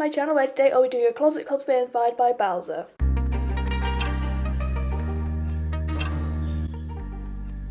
my channel, where today I'll be doing a closet cosplay inspired by Bowser.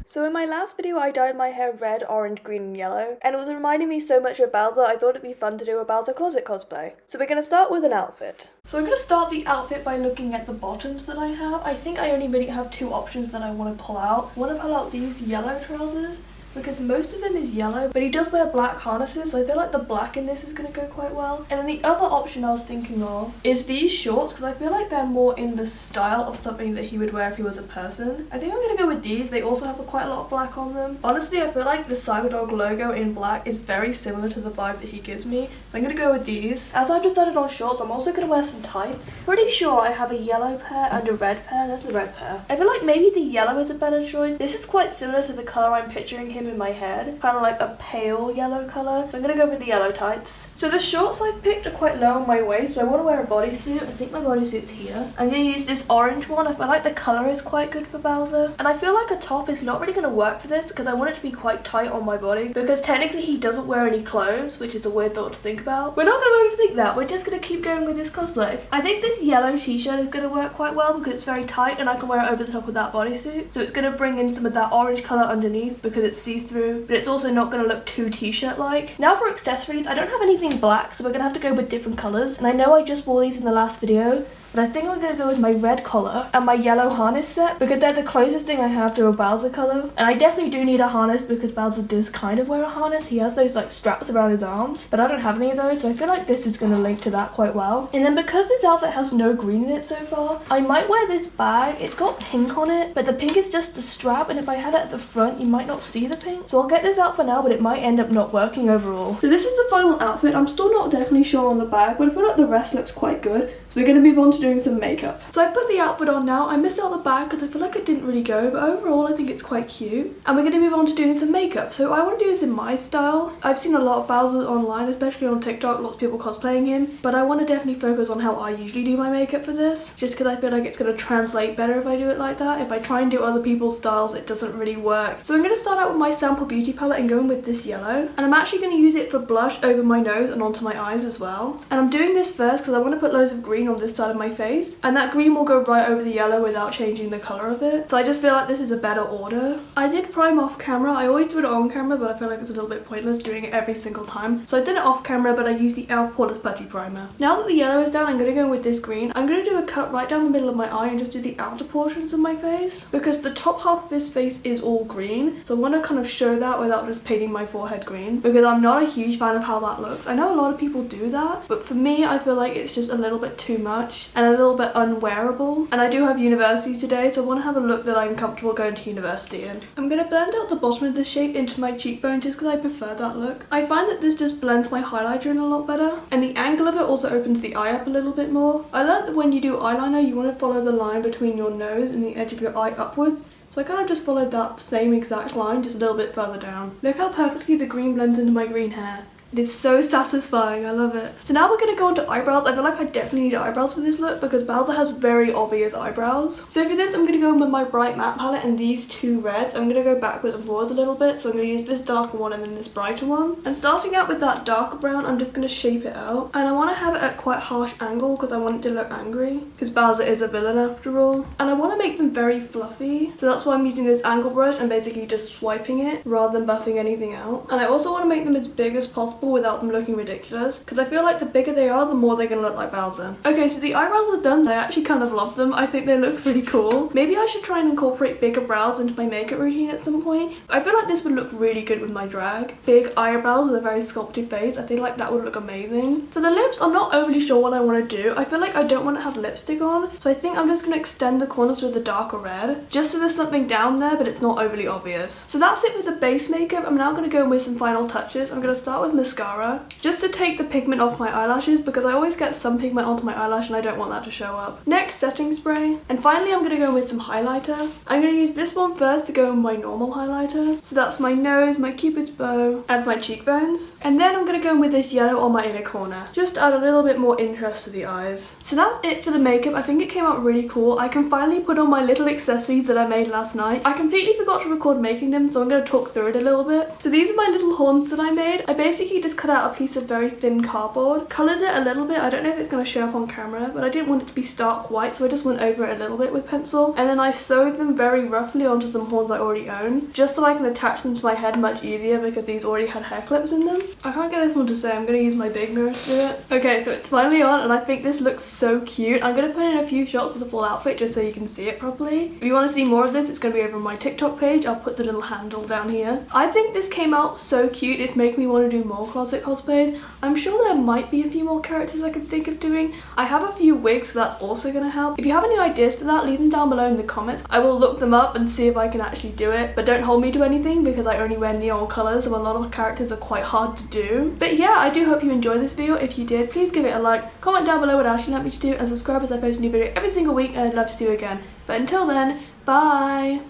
So in my last video I dyed my hair red, orange, green and yellow, and it was reminding me so much of Bowser I thought it'd be fun to do a Bowser closet cosplay. So we're going to start with an outfit. So I'm going to start the outfit by looking at the bottoms that I have. I think I only really have two options that I want to pull out. I want to pull out these yellow trousers, because most of them is yellow, but he does wear black harnesses, so I feel like the black in this is going to go quite well. And then the other option I was thinking of is these shorts, because I feel like they're more in the style of something that he would wear if he was a person. I think I'm going to go with these. They also have quite a lot of black on them. Honestly, I feel like the Cyberdog logo in black is very similar to the vibe that he gives me. So I'm going to go with these. As I've decided on shorts, I'm also going to wear some tights. Pretty sure I have a yellow pair and a red pair. That's the red pair. I feel like maybe the yellow is a better choice. This is quite similar to the colour I'm picturing him in my head, kind of like a pale yellow colour, so I'm gonna go with the yellow tights. So the shorts I've picked are quite low on my waist, so I want to wear a bodysuit. I think my bodysuit's here. I'm gonna use this orange one. I feel like the colour is quite good for Bowser, and I feel like a top is not really gonna work for this because I want it to be quite tight on my body, because technically he doesn't wear any clothes, which is a weird thought to think about. We're not gonna overthink that, we're just gonna keep going with this cosplay. I think this yellow t-shirt is gonna work quite well because it's very tight and I can wear it over the top of that bodysuit, so it's gonna bring in some of that orange colour underneath because it's see-through, but it's also not going to look too t-shirt like. Now for accessories, I don't have anything black, so we're going to have to go with different colours, and I know I just wore these in the last video, but I think I'm going to go with my red collar and my yellow harness set because they're the closest thing I have to a Bowser colour. And I definitely do need a harness because Bowser does kind of wear a harness. He has those like straps around his arms, but I don't have any of those, so I feel like this is going to link to that quite well. And then because this outfit has no green in it so far, I might wear this bag. It's got pink on it, but the pink is just the strap, and if I had it at the front, you might not see the pink. So I'll get this out for now, but it might end up not working overall. So this is the final outfit. I'm still not definitely sure on the bag, but I feel like the rest looks quite good. So we're going to move on to doing some makeup. So I've put the outfit on now. I missed out the bag because I feel like it didn't really go, but overall I think it's quite cute. And we're going to move on to doing some makeup. So I want to do this in my style. I've seen a lot of Bowser online, especially on TikTok, lots of people cosplaying him, but I want to definitely focus on how I usually do my makeup for this, just because I feel like it's going to translate better if I do it like that. If I try and do other people's styles, it doesn't really work. So I'm going to start out with my sample beauty palette and going with this yellow, and I'm actually going to use it for blush over my nose and onto my eyes as well. And I'm doing this first because I want to put loads of green on this side of my face, and that green will go right over the yellow without changing the colour of it. So I just feel like this is a better order. I did prime off camera. I always do it on camera, but I feel like it's a little bit pointless doing it every single time. So I did it off camera, but I used the e.l.f. Poreless Putty Primer. Now that the yellow is down, I'm going to go with this green. I'm going to do a cut right down the middle of my eye and just do the outer portions of my face, because the top half of this face is all green. So I want to kind of show that without just painting my forehead green, because I'm not a huge fan of how that looks. I know a lot of people do that, but for me, I feel like it's just a little bit too much and a little bit unwearable. And I do have university today, so I want to have a look that I'm comfortable going to university in. I'm going to blend out the bottom of this shape into my cheekbone just because I prefer that look. I find that this just blends my highlighter in a lot better, and the angle of it also opens the eye up a little bit more. I learned that when you do eyeliner, you want to follow the line between your nose and the edge of your eye upwards. So I kind of just followed that same exact line, just a little bit further down. Look how perfectly the green blends into my green hair. It is so satisfying, I love it. So now we're going to go on to eyebrows. I feel like I definitely need eyebrows for this look because Bowser has very obvious eyebrows. So for this, I'm going to go in with my bright matte palette and these two reds. I'm going to go backwards and forwards a little bit. So I'm going to use this darker one and then this brighter one. And starting out with that darker brown, I'm just going to shape it out. And I want to have it at quite a harsh angle because I want it to look angry, because Bowser is a villain after all. And I want to make them very fluffy. So that's why I'm using this angle brush and basically just swiping it rather than buffing anything out. And I also want to make them as big as possible without them looking ridiculous, because I feel like the bigger they are, the more they're gonna look like Bowser. Okay, so the eyebrows are done. I actually kind of love them. I think they look pretty cool. Maybe I should try and incorporate bigger brows into my makeup routine at some point. I feel like this would look really good with my drag. Big eyebrows with a very sculpted face. I feel like that would look amazing. For the lips, I'm not overly sure what I want to do. I feel like I don't want to have lipstick on, so I think I'm just gonna extend the corners with the darker red, just so there's something down there, but it's not overly obvious. So that's it with the base makeup. I'm now gonna go in with some final touches. I'm gonna start with mascara, just to take the pigment off my eyelashes, because I always get some pigment onto my eyelash and I don't want that to show up. Next, setting spray. And finally, I'm going to go with some highlighter. I'm going to use this one first to go in my normal highlighter. So that's my nose, my cupid's bow, and my cheekbones. And then I'm going to go in with this yellow on my inner corner, just to add a little bit more interest to the eyes. So that's it for the makeup. I think it came out really cool. I can finally put on my little accessories that I made last night. I completely forgot to record making them, so I'm going to talk through it a little bit. So these are my little horns that I made. I basically basically just cut out a piece of very thin cardboard, coloured it a little bit. I don't know if it's going to show up on camera, but I didn't want it to be stark white, so I just went over it a little bit with pencil. And then I sewed them very roughly onto some horns I already own, just so I can attach them to my head much easier because these already had hair clips in them. I can't get this one to sew. I'm going to use my big mirror to do it. Okay, so it's finally on and I think this looks so cute. I'm going to put in a few shots of the full outfit just so you can see it properly. If you want to see more of this, it's going to be over on my TikTok page. I'll put the little handle down here. I think this came out so cute. It's making me want to do more closet cosplays. I'm sure there might be a few more characters I could think of doing. I have a few wigs, so that's also going to help. If you have any ideas for that, leave them down below in the comments. I will look them up and see if I can actually do it, but don't hold me to anything because I only wear neon colours, so a lot of characters are quite hard to do. But yeah, I do hope you enjoyed this video. If you did, please give it a like, comment down below what else you'd like me to do, and subscribe as I post a new video every single week, and I'd love to see you again. But until then, bye!